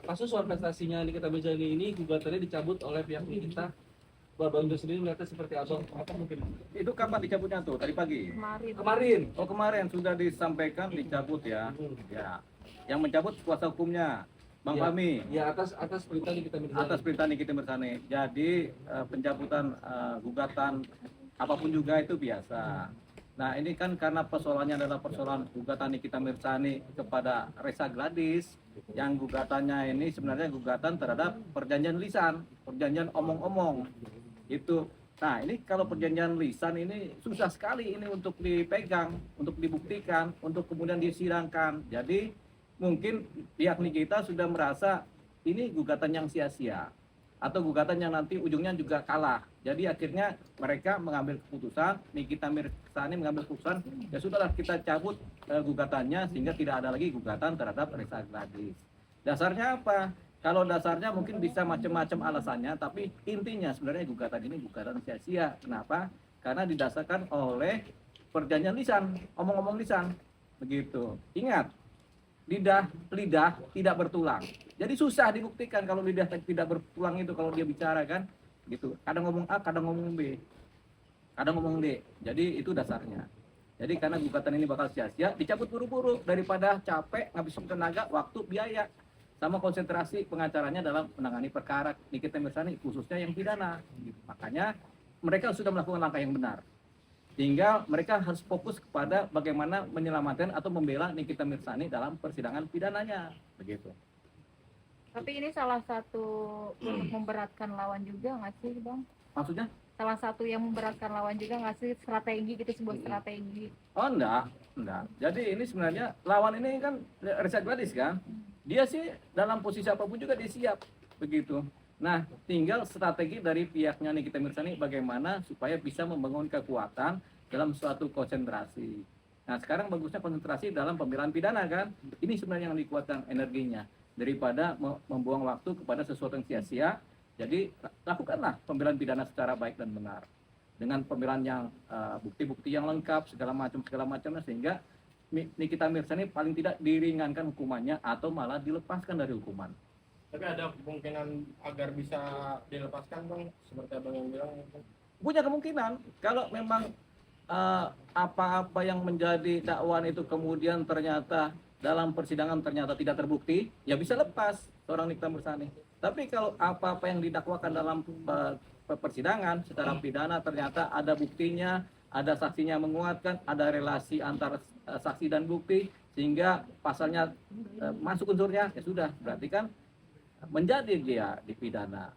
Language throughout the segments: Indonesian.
kasus soal prestasinya Nikita Mirzani ini gugatannya dicabut oleh pihak kita. Bang Ndo sendiri melihatnya seperti apa mungkin? Itu kapan dicabutnya tuh? Tadi pagi? Kemarin. Oh kemarin sudah disampaikan dicabut ya. Ya. Yang mencabut kuasa hukumnya Bang Fahmi. Ya atas perintah Nikita Mirzani. Atas perintah Nikita Mirzani. Jadi pencabutan gugatan apapun juga itu biasa. Nah ini kan karena persoalannya adalah persoalan gugatan Nikita Mirzani kepada Reza Gladys, yang gugatannya ini sebenarnya gugatan terhadap perjanjian lisan, perjanjian omong-omong itu. Nah ini kalau perjanjian lisan ini susah sekali ini untuk dipegang, untuk dibuktikan, untuk kemudian disidangkan. Jadi mungkin pihak Nikita sudah merasa ini gugatan yang sia-sia atau gugatan yang nanti ujungnya juga kalah. Jadi akhirnya mereka mengambil keputusan, Nikita Mirzani mengambil keputusan, ya sudahlah kita cabut gugatannya sehingga tidak ada lagi gugatan terhadap Reza Gladys. Dasarnya apa? Kalau dasarnya mungkin bisa macam-macam alasannya, tapi intinya sebenarnya gugatan ini gugatan sia-sia. Kenapa? Karena didasarkan oleh perjanjian lisan, omong-omong lisan. Begitu. Ingat, lidah tidak bertulang. Jadi susah dibuktikan kalau lidah tidak bertulang itu kalau dia bicara kan, gitu. Kadang ngomong A, kadang ngomong B, kadang ngomong D. Jadi itu dasarnya. Jadi karena gugatan ini bakal sia-sia, dicabut buru-buru daripada capek, ngabisin tenaga, waktu, biaya, sama konsentrasi pengacaranya dalam menangani perkara Nikita Mirzani khususnya yang pidana. Makanya mereka sudah melakukan langkah yang benar. Tinggal mereka harus fokus kepada bagaimana menyelamatkan atau membela Nikita Mirzani dalam persidangan pidananya, begitu. Tapi ini salah satu untuk memberatkan lawan juga nggak sih, Bang? Maksudnya? Salah satu yang memberatkan lawan juga nggak sih, strategi gitu, sebuah strategi? Oh enggak. Jadi ini sebenarnya lawan ini kan Reza Gladys kan, dia sih dalam posisi apapun juga dia siap, begitu. Nah, tinggal strategi dari pihaknya Nikita Mirzani bagaimana supaya bisa membangun kekuatan dalam suatu konsentrasi. Nah, sekarang bagusnya konsentrasi dalam pembelaan pidana kan. Ini sebenarnya yang dikuatkan energinya daripada membuang waktu kepada sesuatu yang sia-sia. Jadi, lakukanlah pembelaan pidana secara baik dan benar. Dengan pembelaan yang bukti-bukti yang lengkap, segala macamnya sehingga Nikita Mirzani paling tidak diringankan hukumannya atau malah dilepaskan dari hukuman. Tapi ada kemungkinan agar bisa dilepaskan, Bang, seperti Abang yang bilang? Punya kemungkinan kalau memang apa-apa yang menjadi dakwaan itu kemudian ternyata dalam persidangan ternyata tidak terbukti, ya bisa lepas seorang Nikita Mirzani. Tapi kalau apa-apa yang didakwakan dalam persidangan secara pidana ternyata ada buktinya, ada saksinya menguatkan, ada relasi antara saksi dan bukti sehingga pasalnya masuk unsurnya, ya sudah, berarti kan menjadi dia dipidana.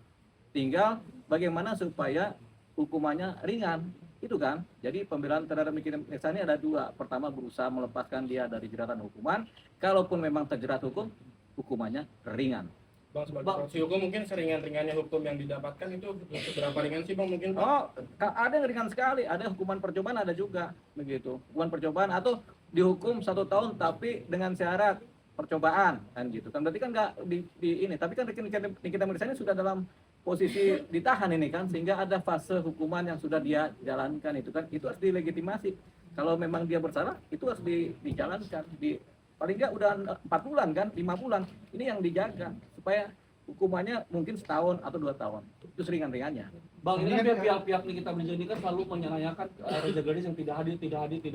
Tinggal bagaimana supaya hukumannya ringan, itu kan. Jadi pembelaan terhadap Nikita Mirzani ada dua. Pertama, berusaha melepaskan dia dari jeratan hukuman. Kalaupun memang terjerat hukum, hukumannya ringan. Bang, sebagai profesi hukum mungkin seringan-ringannya hukum yang didapatkan itu berapa ringan sih, Bang, mungkin? Oh, ada yang ringan sekali. Ada hukuman percobaan, ada juga begitu. Hukuman percobaan atau dihukum 1 tahun tapi dengan syarat percobaan kan gitu kan, berarti kan nggak di ini, tapi kan Nikita Mirzani sudah dalam posisi ditahan ini kan, sehingga ada fase hukuman yang sudah dia jalankan itu kan, itu harus dilegitimasi. Kalau memang dia bersalah itu harus dijalankan, paling nggak udah 4 bulan kan, 5 bulan ini yang dijaga supaya hukumannya mungkin 1 tahun atau 2 tahun, itu seringan-ringannya. Bang, ini kan pihak Nikita Mirzani kan selalu menyayangkan Reza Gladys yang tidak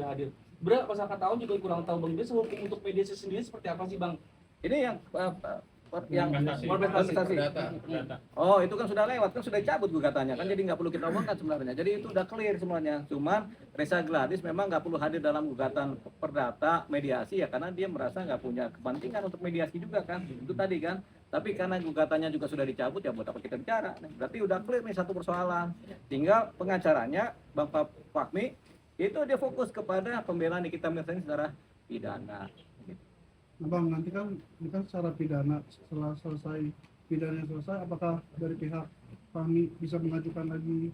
hadir. Berapa masyarakat tahun juga kurang tahu Bang, dia hukum untuk mediasi sendiri seperti apa sih Bang? Ini yang Kompensasi. Data. Oh itu kan sudah lewat, kan sudah cabut gugatannya kan, jadi nggak perlu kita omongkan sebenarnya. Jadi itu udah clear semuanya. Cuman Reza Gladys memang nggak perlu hadir dalam gugatan perdata mediasi ya, karena dia merasa nggak punya kepentingan untuk mediasi juga kan. Itu tadi kan. Tapi karena gugatannya juga sudah dicabut, ya buat apa kita bicara? Berarti udah clear nih satu persoalan. Tinggal pengacaranya Bang Fahmi itu dia fokus kepada pembelaan Nikita Mirzani secara pidana. Nah, Bang, nanti kan ini kan secara pidana, setelah selesai pidananya selesai, apakah dari pihak Fahmi bisa mengajukan lagi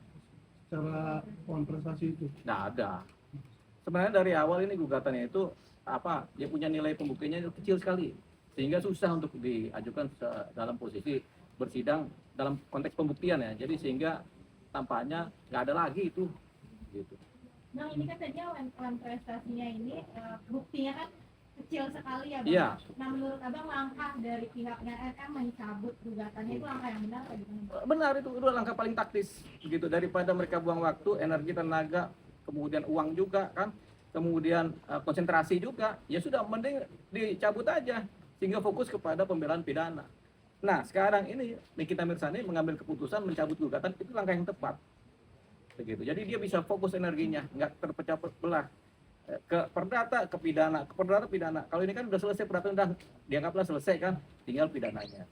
secara kompensasi itu? Nggak ada. Sebenarnya dari awal ini gugatannya itu apa? Dia punya nilai pembuktiannya itu kecil sekali, sehingga susah untuk diajukan dalam posisi bersidang dalam konteks pembuktian ya. Jadi sehingga tampaknya nggak ada lagi itu. Gitu. Nah ini kan tadi lawan prestasinya ini buktinya kan kecil sekali ya Bang. Iya. Nah menurut Abang langkah dari pihaknya RM mencabut gugatannya itu langkah yang benar atau gimana Bang? Benar, itu langkah paling taktis gitu, daripada mereka buang waktu, energi, tenaga, kemudian uang juga kan, kemudian konsentrasi juga, ya sudah mending dicabut aja sehingga fokus kepada pembelaan pidana. Nah sekarang ini Nikita Mirzani mengambil keputusan mencabut gugatan, itu langkah yang tepat begitu. Jadi dia bisa fokus energinya, nggak terpecah belah ke perdata ke pidana, ke perdata pidana. Kalau ini kan udah selesai perdata, udah dianggaplah selesai kan, tinggal pidananya.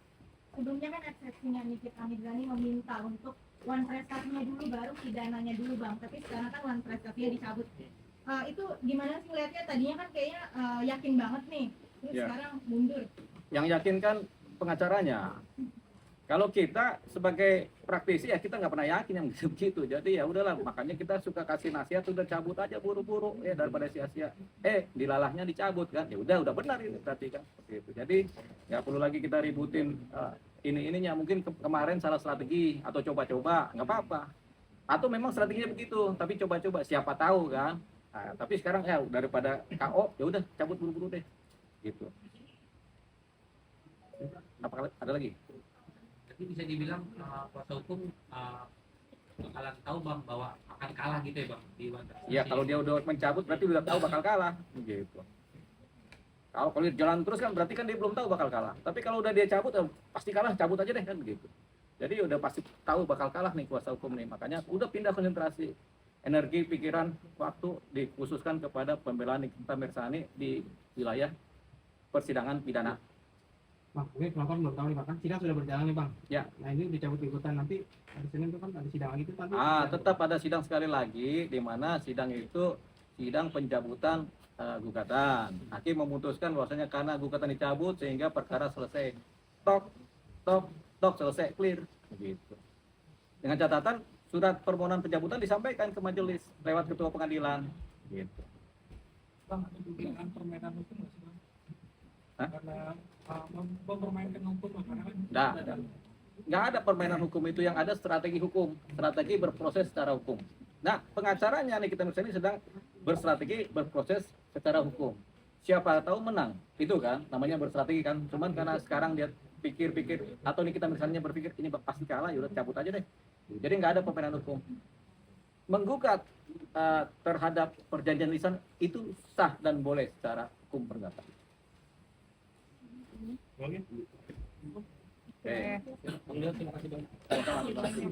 Sebelumnya kan eksepsinya Nikita Mirzani meminta untuk one prestasinya dulu baru pidananya dulu Bang, tapi sekarang kan one prestasinya dicabut. Itu gimana sih lihatnya? Tadinya kan kayaknya yakin banget nih, terus Ya. sekarang mundur. Yang yakin kan pengacaranya. Kalau kita sebagai praktisi ya kita nggak pernah yakin yang begitu. Jadi ya udahlah, makanya kita suka kasih nasihat, udah cabut aja buru-buru ya daripada sia-sia. Dilalahnya dicabut kan. Ya udah benar ini berarti kan. Seperti itu. Jadi nggak perlu lagi kita ributin ininya, mungkin kemarin salah strategi atau coba-coba nggak apa-apa. Atau memang strateginya begitu, tapi coba-coba siapa tahu kan. Nah, tapi sekarang ya daripada KO ya udah cabut buru-buru deh. Gitu. Apa ada lagi? Jadi bisa dibilang kuasa hukum bakalan tahu Bang bahwa akan kalah gitu ya Bang di one prestasi. Ya kalau dia udah mencabut berarti udah tahu bakal kalah gitu. Kalau dia jalan terus kan berarti kan dia belum tahu bakal kalah. Tapi kalau udah dia cabut pasti kalah, cabut aja deh kan begitu. Jadi udah pasti tahu bakal kalah nih kuasa hukum nih. Makanya udah pindah konsentrasi, energi, pikiran, waktu dikhususkan kepada pembelaan Nikita Mirzani di wilayah persidangan pidana. Bang, ini penonton belum tahu nih Bang, kan sidang sudah berjalan nih Bang. Ya. Nah ini dicabut gugatan, nanti hari Senin itu kan ada sidang lagi tuh nanti. Tetap ada sidang sekali lagi, di mana sidang itu sidang pencabutan gugatan. Hakim memutuskan bahwasanya karena gugatan dicabut sehingga perkara selesai. Tok selesai, clear begitu. Dengan catatan surat permohonan pencabutan disampaikan ke majelis lewat ketua pengadilan gitu. Bang, ada dugaan permainan hukum nggak sih Bang? Hah? Karena mempermainkan hukum karena kan Nggak ada permainan hukum, itu yang ada strategi hukum, strategi berproses secara hukum. Nah, pengacaranya nih kita misalnya sedang berstrategi berproses secara hukum. Siapa tahu menang, itu kan namanya berstrategi kan. Cuman karena sekarang dia pikir-pikir atau nih kita misalnya berpikir ini pasti kalah, ya udah cabut aja deh. Jadi nggak ada permainan hukum. Menggugat terhadap perjanjian lisan itu sah dan boleh secara hukum perdata. Oke. Oke. Terima kasih Bang. Sama-sama.